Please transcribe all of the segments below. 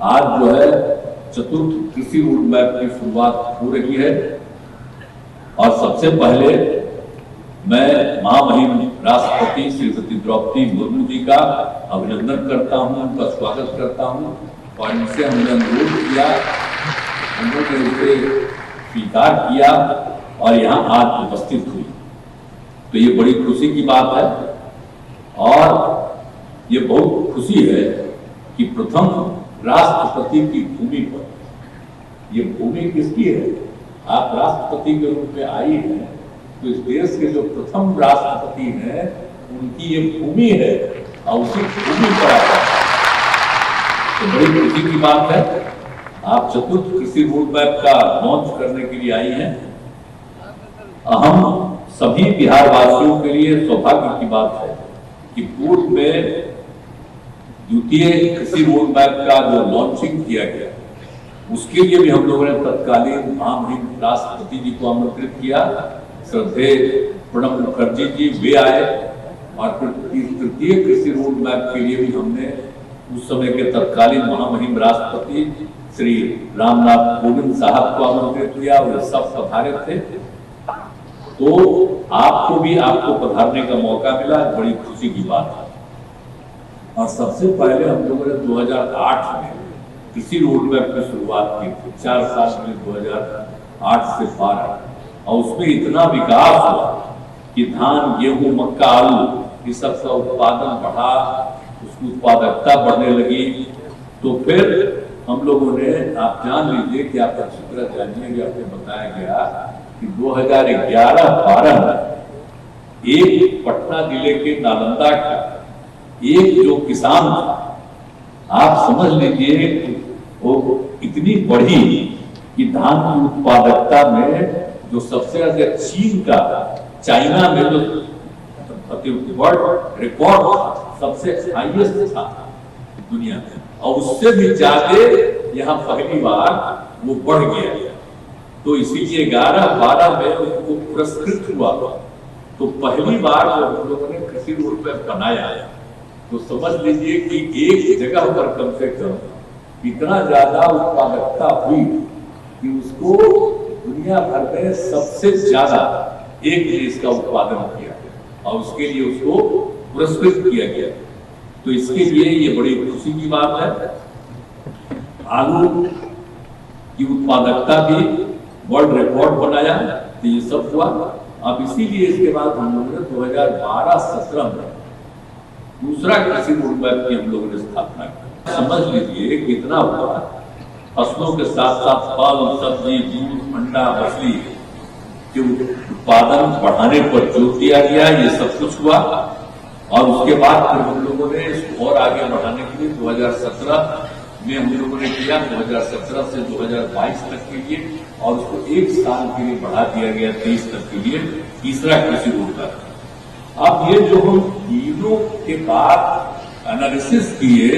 आज जो है चतुर्थ कृषि रोड मैप की शुरुआत हो रही है और सबसे पहले मैं महामहिम राष्ट्रपति श्रीमती द्रौपदी मुर्मू जी का अभिनंदन करता हूं, उनका स्वागत करता हूं और इनसे हमने अनुरोध किया, उन्होंने उसे स्वीकार किया और यहाँ आज उपस्थित हुई। तो ये बड़ी खुशी की बात है और ये बहुत खुशी है कि प्रथम राष्ट्रपति की भूमि पर, ये भूमि किसकी है? आप राष्ट्रपति के रूप में आई हैं तो इस देश के जो प्रथम राष्ट्रपति हैं उनकी ये भूमि है और उसी भूमि पर आया तो बड़ी खुशी की बात है। आप चतुर्थ कृषि रोड मैप का लॉन्च करने के लिए आई हैं। हम सभी बिहार वासियों के लिए सौभाग्य की बात है कि पूर्व में द्वितीय कृषि रोड मैप का जो लॉन्चिंग किया गया उसके लिए भी हम लोगों ने तत्कालीन महामहिम राष्ट्रपति जी को आमंत्रित किया। श्रद्धेय प्रणब मुखर्जी जी वे आए और फिर तृतीय कृषि रोड मैप के लिए भी हमने उस समय के तत्कालीन महामहिम राष्ट्रपति श्री रामनाथ कोविंद साहब को आमंत्रित किया। वे सब पधारे थे तो आपको भी पधारने का मौका मिला, बड़ी खुशी की बात है। और सबसे पहले हम लोगों ने 2008 में कृषि रोड मैप की शुरुआत की थी, 4 साल में 2008 से 12 और उसमें इतना विकास हुआ कि धान, गेहूं, मक्का, आलू इस सब का उत्पादन बढ़ा, उसकी उत्पादकता बढ़ने लगी। तो फिर हम लोगों ने, आप जान लीजिए कि आप अच्छी तरह जानिए कि आपने बताया गया कि 2011-12 में एक पटना जिले के नालंदा का एक जो किसान था, आप समझ लीजिए वो इतनी बढ़ी कि धान की उत्पादकता में जो सबसे ज्यादा चीन का, चाइना में जो वर्ल्ड रिकॉर्ड सबसे हाईएस्ट था दुनिया में और उससे भी ज्यादा यहाँ पहली बार वो बढ़ गया। तो इसीलिए 11-12 में उनको पुरस्कृत हुआ। तो पहली बार जब हम लोगों ने कृषि रोड मैप बनाया तो समझ लीजिए कि एक जगह पर कम से कम इतना ज्यादा उत्पादकता हुई कि उसको दुनिया भर में सबसे ज्यादा एक देश का उत्पादन किया और उसके लिए उसको पुरस्कृत किया गया। तो इसके लिए ये बड़ी खुशी की बात है। आलू की उत्पादकता भी वर्ल्ड रिकॉर्ड बनाया, तो ये सब हुआ। अब इसीलिए इसके बाद हम लोगों ने 2012-17 में दूसरा कृषि रोड मैप की हम लोगों ने स्थापना की। समझ लीजिए कितना हुआ, फसलों के साथ साथ फल, सब्जी, दूध, अंडा, मछली के उत्पादन बढ़ाने पर जोर दिया गया, ये सब कुछ हुआ। और उसके बाद फिर हम लोगों ने इसको और आगे बढ़ाने के लिए 2017 में हम लोगों ने किया, 2017 से 2022 तक के लिए, और उसको एक साल के लिए बढ़ा दिया गया 23 तक के लिए, तीसरा कृषि रोड मैप। अब ये जो हम तीनों के बाद एनालिसिस किए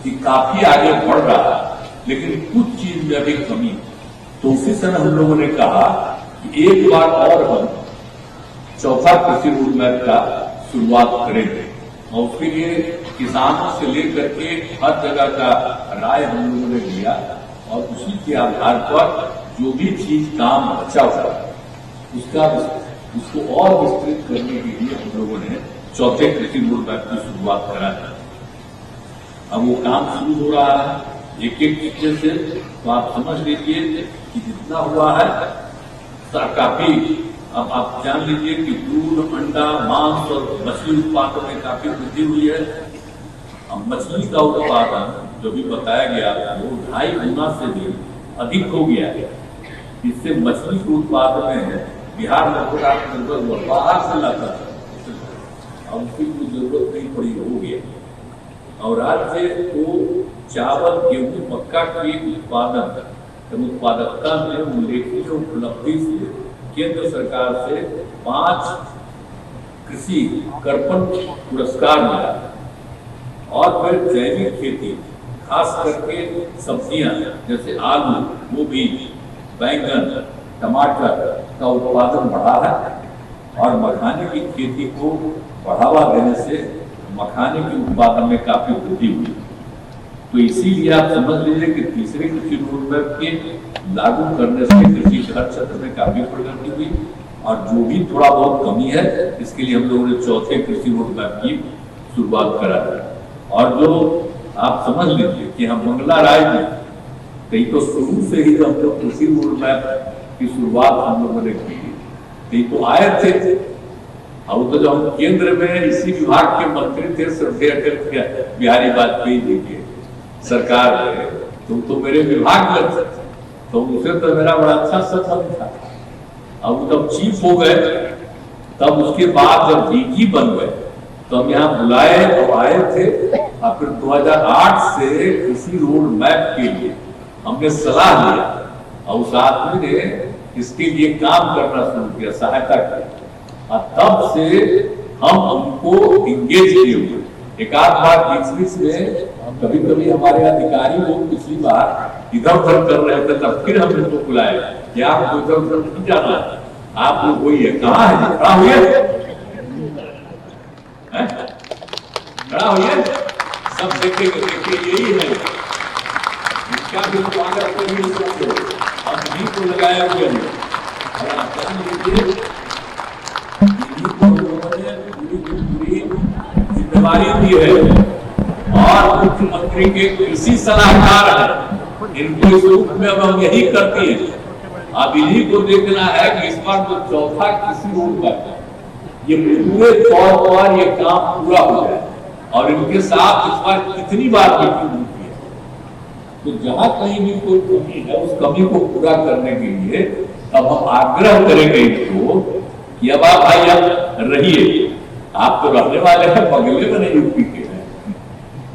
कि काफी आगे बढ़ रहा है लेकिन कुछ चीज में अभी कमी, तो उसी समय हम लोगों ने कहा कि एक बार और हम चौथा कृषि रोड मैप का शुरुआत करेंगे और उसके लिए किसानों से लेकर के हर जगह का राय हम लोगों ने लिया और उसी के आधार पर जो भी चीज काम बचा हुआ उसको और विस्तृत करने के लिए हम लोगों ने चौथे कृषि रोड मैप की शुरुआत करा है। अब वो काम शुरू हो रहा है एक एक चीजें से, तो आप समझ लीजिए कि जितना हुआ है काफी। अब आप जान लीजिए कि दूध, अंडा, मांस और मछली उत्पादन में काफी वृद्धि हुई है। अब मछली का उत्पादन जो भी बताया गया वो 2.5 गुना से भी अधिक हो गया है। इससे मछली के उत्पादन में बिहार में थोड़ा निर्भर हुआ, बाहर से लाता था, अब उसकी कोई जरूरत नहीं पड़ी, हो गया। और राज्य को चावल, गेहूं, मक्का के उत्पादकता में उल्लेखनीय उपलब्धि से केंद्र सरकार से 5 कृषि कर्पण पुरस्कार मिला। और फिर जैविक खेती, खास करके सब्जियां जैसे आलू, गोभी, बैंगन, टमाटर का उत्पादन बढ़ा है और मखाने की खेती को बढ़ावा देने से मखाने के उत्पादन में काफी वृद्धि हुई। तो इसीलिए आप समझ लीजिए कि तीसरे कृषि रोडमैप के लागू करने से कृषि हर क्षेत्र में काफी प्रगति हुई, और जो भी थोड़ा बहुत कमी है इसके लिए हम लोगों ने चौथे कृषि रोडमैप की शुरुआत करा है। और जो आप समझ लीजिए कि हम मंगला राय जी कहीं तो शुरू से ही हम लोग कृषि रोडमैप की शुरुआत हम लोगों ने की, कहीं तो आए थे। अब तो जो हम केंद्र में इसी विभाग के मंत्री थे, श्रद्धेय अटल बिहारी वाजपेयी जी के सरकार में, तुम तो मेरे विभाग में थे, तो उसे तो मेरा बड़ा अच्छा संबंध था। अब जब चीफ हो गए, तब उसके बाद जब डीजी बन गए तो हम यहाँ बुलाए और आए थे, और फिर 2008 से कृषि रोड मैप के लिए हमने सलाह लिया और उस आदमी ने इसके लिए काम करना शुरू किया, सहायता की, और तब से हम उनको इंगेज किए हुए। एक आध बार बीच में कभी कभी हमारे अधिकारी लोग पिछली बार इधर उधर कर रहे थे, तब फिर हमने उसको बुलाया कि आपको इधर उधर नहीं जाना, आप लोग वही है, कहाँ है, खड़ा हुए, खड़ा हुए, सब देखेंगे, देखिए यही है, इसका भी स्वागत करिए, हम भी को लगाए हुए हैं। और आप जान लीजिए पूरी जिम्मेदारी दी है, और मुख्यमंत्री के कृषि सलाहकार हैं, इनको इस रूप में अब हम यही करते हैं। अब इन्हीं को देखना है कि इस बार जो चौथा कृषि रोडमैप ये पूरे तौर पर ये काम पूरा हो जाए, और इनके साथ इस बार कितनी बार मीटिंग होती है, तो जहां कहीं भी कोई कमी है उस कमी को पूरा करने के लिए अब हम आग्रह करेंगे इनको कि अब आप भाई अब रहिए, आप तो रहने वाले हैं बगले में, नहीं यूपी के हैं,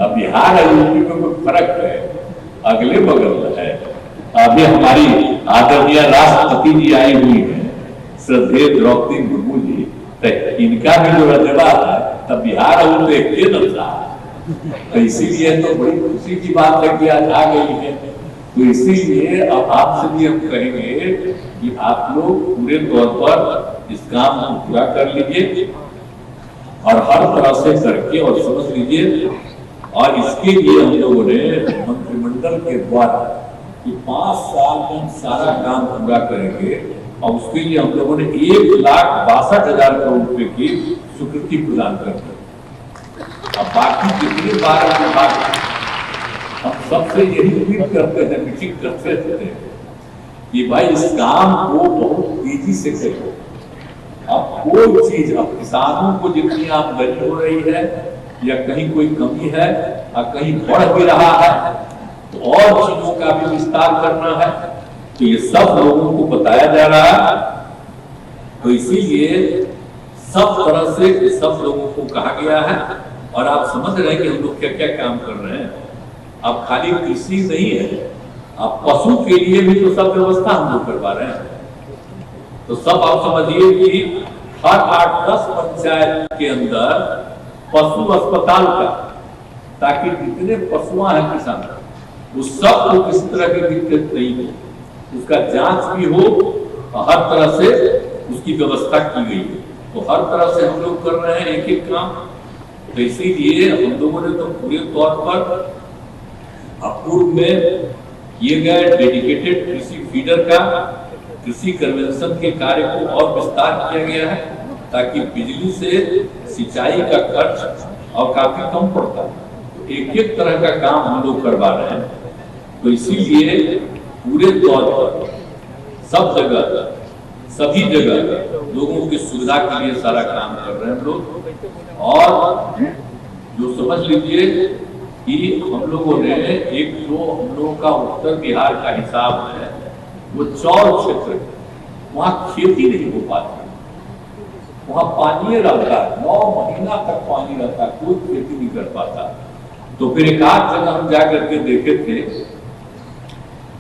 अब बिहार और यूपी में कोई फर्क है, अगले बगल में है। अभी हमारी आदरणीय राष्ट्रपति जी आई हुई है, श्रद्धेय द्रौपदी मुर्मू जी, तो इनका भी जो रजबा है तब बिहार और तो एक न था, तो इसीलिए तो बड़ी खुशी की बात है कि आज आ गई है। तो इसीलिए अब आपसे भी हम कहेंगे कि आप लोग पूरे तौर पर इस काम को पूरा कर लीजिए, और हर तरह से करके और समझ लीजिए। और इसके लिए हम लोगों ने मंत्रिमंडल के द्वारा कि 5 साल में हम सारा काम पूरा करेंगे, और उसके लिए हम लोगों ने 1,62,000 करोड़ रुपए की स्वीकृति प्रदान कर दी। अब बाकी जितने 12 विभाग हम सबसे यही उम्मीद करते हैं, मीटिंग करते रहते हैं कि भाई इस काम को बहुत तेजी से करो। अब कोई चीज, अब किसानों को जितनी आमदनी हो रही है या कहीं कोई कमी है और कहीं बढ़ भी रहा है, तो और चीजों का भी विस्तार करना है, तो ये सब लोगों को बताया जा रहा है। तो इसीलिए सब तरह से सब लोगों को कहा गया है, और आप समझ रहे हैं कि हम लोग क्या क्या काम कर रहे हैं। अब खाली कृषि नहीं है, अब पशु के लिए भी तो सब व्यवस्था हम लोग करवा रहे हैं। तो सब आप समझिए कि हर 8-10 पंचायत के अंदर पशु अस्पताल का, ताकि जितने पशुआं हैं किसान उस सब को किसी तरह की दिक्कत नहीं हो, उसका जांच भी हो, और हर तरह से उसकी व्यवस्था की गई है। तो हर तरह से हम लोग कर रहे हैं एक एक काम। तो इसीलिए हम लोगों ने तो पूरे तौर पर पूर्व में किए गए डेडिकेटेड कृषि फीडर का, कृषि कन्वेंशन के कार्य को और विस्तार किया गया है, ताकि बिजली से सिंचाई का खर्च और काफी कम पड़ता है। तो एक एक तरह का काम हम लोग करवा रहे हैं। तो इसीलिए पूरे तौर पर सब जगह, सभी जगह लोगों की सुविधा के लिए सारा काम कर रहे हैं हम लोग। और जो समझ लीजिए कि हम लोगों ने एक जो हम लोगों का उत्तर बिहार का हिसाब है, वो चौर क्षेत्र है, वहाँ खेती नहीं हो पाती, वहाँ पानी रहता है, 9 महीना तक पानी रहता है, कोई खेती नहीं कर पाता। तो फिर एक आध जगह हम जाकर के देखे थे,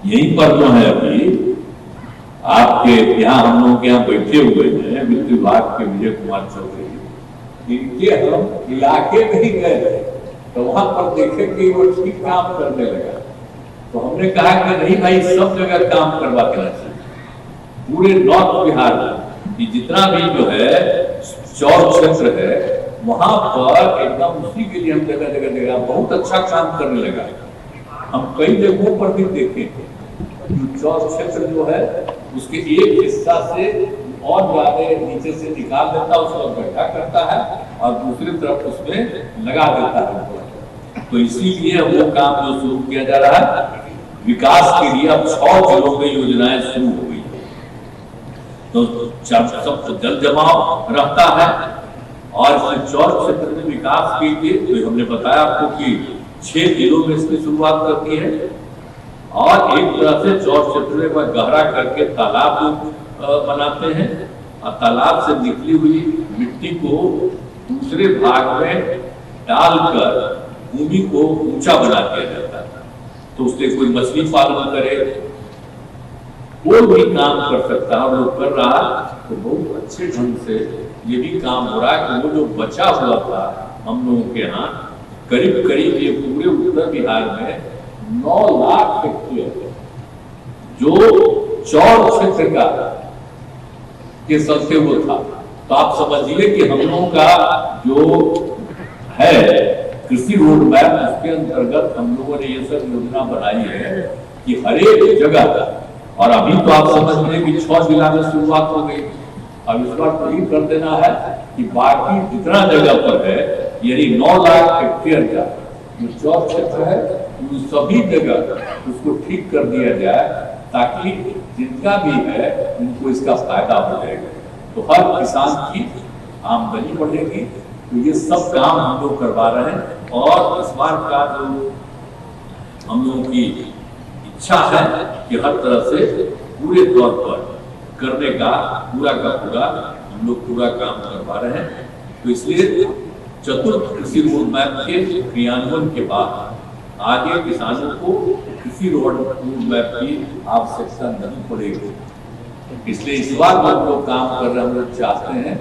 यहीं पर जो है अभी आपके यहाँ हम लोग यहाँ बैठे हुए हैं वित्त विभाग के विजय कुमार चौधरी, इनके हम इलाके में ही गए तो वहां पर देखे कि वो ठीक काम करने लगा। तो हमने कहा कि नहीं भाई, सब जगह काम करवा देना चाहिए, पूरे नॉर्थ बिहार में कि जितना भी जो है चौर क्षेत्र है वहां पर एकदम उसी के लिए हम जगह जगह बहुत अच्छा काम करने लगा। हम कई जगहों पर भी देखे चौर क्षेत्र जो है उसके एक हिस्सा से और ज्यादा नीचे से निकाल देता है, उसको गड्ढा करता है और दूसरी तरफ उसमें लगा देता है। तो इसीलिए वो काम जो शुरू किया जा रहा है विकास के लिए, अब 6 जिलों में योजनाएं शुरू हो गई है। तो सब जल जमाव रहता है और इसमें चौर क्षेत्र में विकास के लिए तो हमने बताया आपको कि 6 जिलों में इसकी शुरुआत करती है और एक तरह से चौर क्षेत्र में गहरा करके तालाब बनाते हैं और तालाब से निकली हुई मिट्टी को दूसरे भाग में डालकर भूमि को ऊंचा बना दिया जाता है। तो उससे कोई मछली पालन करे, कोई भी काम कर सकता है, लोग कर रहा तो बहुत अच्छे ढंग से ये भी काम हो रहा है कि वो जो बचा हुआ था हम लोगों के यहाँ करीब करीब ये पूरे उत्तर बिहार में 9 लाख हेक्टेयर जो चौर क्षेत्र का के चलते वो था। तो आप समझिए कि हम लोगों का जो है कृषि रोड मैप, उसके अंतर्गत हम लोगों ने ये सब योजना बनाई है कि हर एक जगह, और अभी तो आप समझ रहे कि 6 जिला में शुरुआत हो गई, अब इस बार तो ये कर देना है कि बाकी जितना जगह पर है यानी 9 लाख हेक्टेयर का जो चौर क्षेत्र है उन सभी जगह उसको ठीक कर दिया जाए ताकि जिनका भी है उनको इसका फायदा हो जाएगा। तो हर किसान की आमदनी बढ़ेगी। तो ये सब काम हम लोग करवा रहे हैं और इस बार का जो हम लोगों की इच्छा है कि हर तरह से पूरे तौर पर करने का पूरा हम लोग पूरा काम करवा रहे हैं। तो इसलिए चतुर्थ कृषि रोड मैप के क्रियान्वयन के बाद आगे किसानों को कृषि रोड मैप की आवश्यकता नहीं पड़ेगी। इसलिए इस बार हम लोग काम कर रहे हैं, हम लोग चाहते हैं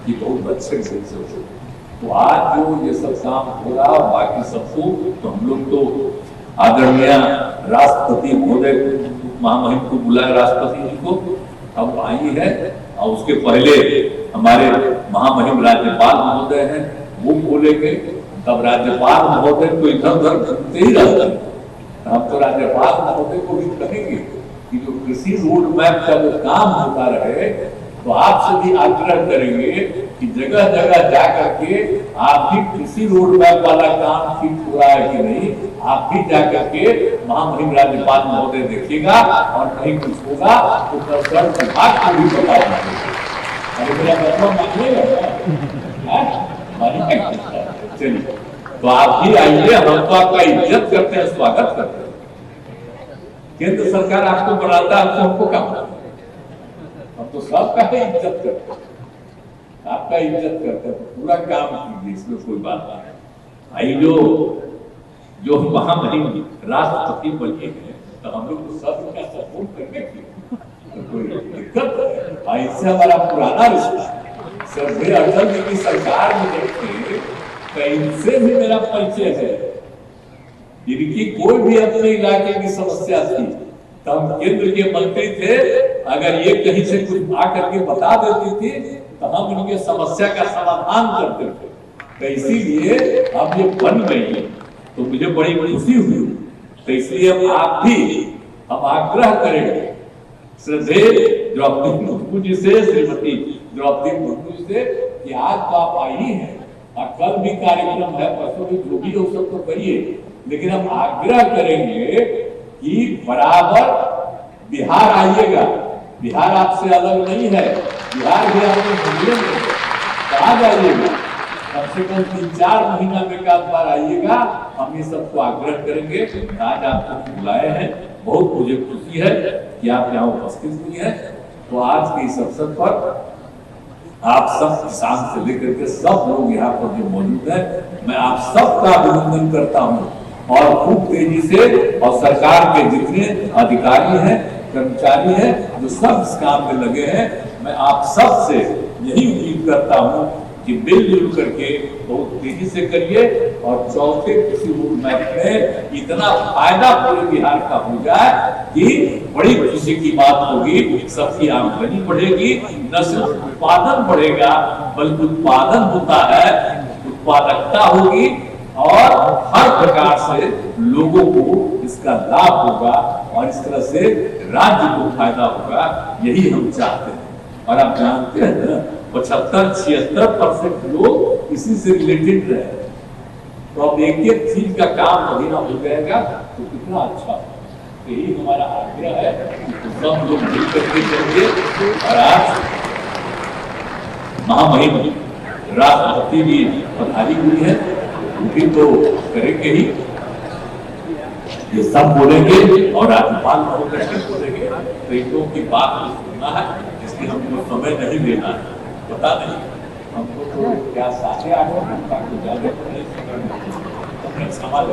कि बहुत अच्छे से हो। तो आज जो ये सब काम हो रहा है बाकी सबको तो हम लोग तो आदरणीय राष्ट्रपति महोदय महामहिम को बुलाया, राष्ट्रपति जी को अब आई है और उसके पहले हमारे महामहिम राज्यपाल महोदय हैं वो बोलेंगे। तब राज्यपाल महोदय को इधर उधर घूमते ही रहते हैं। हम तो राज्यपाल महोदय को भी कहेंगे कि जो कृषि रोड मैप का जो काम होता रहे तो आपसे भी आग्रह करेंगे कि जगह जगह जाकर के आप भी कृषि रोड मैप वाला काम ठीक हो रहा है कि नहीं, आप भी जाकर के महामहिम राज्यपाल महोदय देखिएगा और कहीं कुछ होगा तो संबंधित विभाग को भी बता दीजिएगा। अरे मेरा मतलब मानिएगा। चलिए तो आप भी आइए, हम तो आपका इज्जत करते हैं, स्वागत करते हैं। केंद्र सरकार आपको बनाता है, हमको क्या बनाता है? हम तो सबका ही इज्जत करते हैं, आपका इज्जत करते हैं। तो पूरा काम कीजिए, इसमें कोई बात नहीं। आई जो महामहिम राष्ट्रपति बने हैं तो हम लोग तो सबका सपोर्ट करने की तो कोई दिक्कत है। इससे हमारा पुराना रिश्ता श्रद्धेय अटल जी की सरकार में देखते इनसे भी मेरा परिचय है। इनकी कोई भी अपने इलाके की समस्या थी तो हम केंद्र के मंत्री थे, अगर ये कहीं से कुछ आकर के बता देती थी तो हम इनके समस्या का समाधान करते थे। तो इसीलिए अब ये बन गई तो मुझे बड़ी खुशी हुई। तो इसलिए आप भी हम आग्रह करेंगे श्रद्धेय द्रौपदी मुर्मू जी से, श्रीमती द्रौपदी मुर्मू जी से कि आज तो आप आई हैं और कल भी कार्यक्रम है, परसों भी जो भी हो सब तो करिए, लेकिन हम आग्रह करेंगे कि बराबर बिहार आइएगा। बिहार आपसे अलग नहीं है, बिहार भी आपके मिलियन है, आ जाइएगा। कम से कम 3-4 महीना में एक बार आइएगा। हम ये सबको आग्रह करेंगे। आज आपको बुलाए हैं, बहुत मुझे खुशी है कि आप यहाँ उपस्थित हुई हैं। तो आज के इस अवसर पर आप सब किसान से लेकर के सब लोग यहाँ पर जो मौजूद है, मैं आप सबका अभिनंदन करता हूँ और खूब तेजी से, और सरकार के जितने अधिकारी हैं कर्मचारी हैं जो सब इस काम में लगे हैं, मैं आप सब से यही उम्मीद करता हूँ कि मिलजुल करके बहुत तेजी से करिए और चौथे कृषि रोड मैप में इतना फायदा पूरे बिहार का हो जाए कि बड़ी खुशी की बात होगी। सबकी आमदनी बढ़ेगी, न सिर्फ उत्पादन बढ़ेगा बल्कि उत्पादन होता है, उत्पादकता होगी और हर प्रकार से लोगों को इसका लाभ होगा और इस तरह से राज्य को फायदा होगा, यही हम चाहते हैं। और आप जानते हैं ना, 75-76% लोग इसी से रिलेटेड रहे। तो अब एक एक चीज का काम महीना हो जाएगा तो कितना अच्छा हो। यही हमारा आग्रह है कि सब लोग मिल करके चलिए। और आज महामहिम राष्ट्रपति भी पधारी हुई है, वो भी तो करेंगे ही, ये सब बोलेंगे और राज्यपाल होकर के बोलेंगे। तो इन लोगों की बात को सुनना है, इसलिए हमको समय नहीं देना है। पता नहीं हमको तो क्या 8:30 घंटा को ज्यादा अपने सवाल